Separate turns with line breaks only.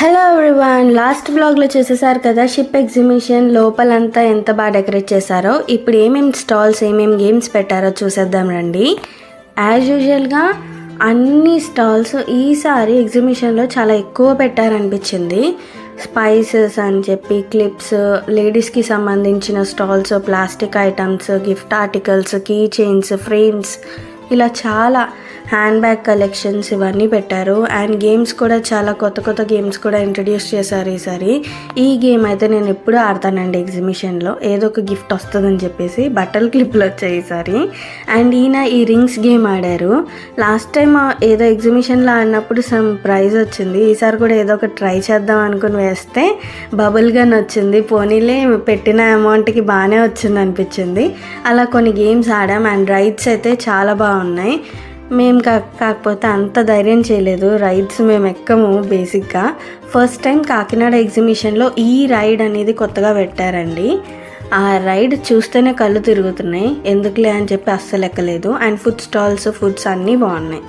Hello everyone, last బ్లాగ్లో చూసేసారు కదా ship exhibition లోపలంతా ఎంత బాగా డెకరేట్ చేశారో. ఇప్పుడు ఏమేమి స్టాల్స్ ఏమేమి గేమ్స్ పెట్టారో చూసేద్దాం రండి. యాజ్ యూజువల్గా అన్ని స్టాల్స్ ఈసారి ఎగ్జిబిషన్లో చాలా ఎక్కువ పెట్టారనిపించింది. స్పైసెస్ అని చెప్పి క్లిప్స్, లేడీస్కి సంబంధించిన stalls, plastic items, gift articles, key chains, frames, ఇలా చాలా హ్యాండ్ బ్యాగ్ కలెక్షన్స్ ఇవన్నీ పెట్టారు. అండ్ గేమ్స్ కూడా చాలా కొత్త గేమ్స్ కూడా ఇంట్రడ్యూస్ చేశారు ఈసారి. ఈ గేమ్ అయితే నేను ఎప్పుడూ ఆడతానండి ఎగ్జిబిషన్లో, ఏదో ఒక గిఫ్ట్ వస్తుందని చెప్పేసి. బట్టల క్లిప్లు వచ్చాయి ఈసారి. అండ్ ఈయన ఈ రింగ్స్ గేమ్ ఆడారు. లాస్ట్ టైం ఏదో ఎగ్జిబిషన్లో ఆడినప్పుడు సమ్ ప్రైజ్ వచ్చింది. ఈసారి కూడా ఏదో ఒక ట్రై చేద్దాం అనుకుని వేస్తే బబుల్ గన్ వచ్చింది. పోనీలే, పెట్టిన అమౌంట్కి బాగానే వచ్చింది అనిపించింది. అలా కొన్ని గేమ్స్ ఆడాం. అండ్ రైడ్స్ అయితే చాలా బాగున్నాయి. మేము కాకపోతే అంత ధైర్యం చేయలేదు. రైడ్స్ మేము ఎక్కము బేసిక్గా. ఫస్ట్ టైం కాకినాడ ఎగ్జిబిషన్లో ఈ రైడ్ అనేది కొత్తగా పెట్టారండి. ఆ రైడ్ చూస్తేనే కళ్ళు తిరుగుతున్నాయి. ఎందుకులే అని చెప్పి అస్సలు ఎక్కలేదు. అండ్ ఫుడ్ స్టాల్స్, ఫుడ్స్ అన్నీ బాగున్నాయి.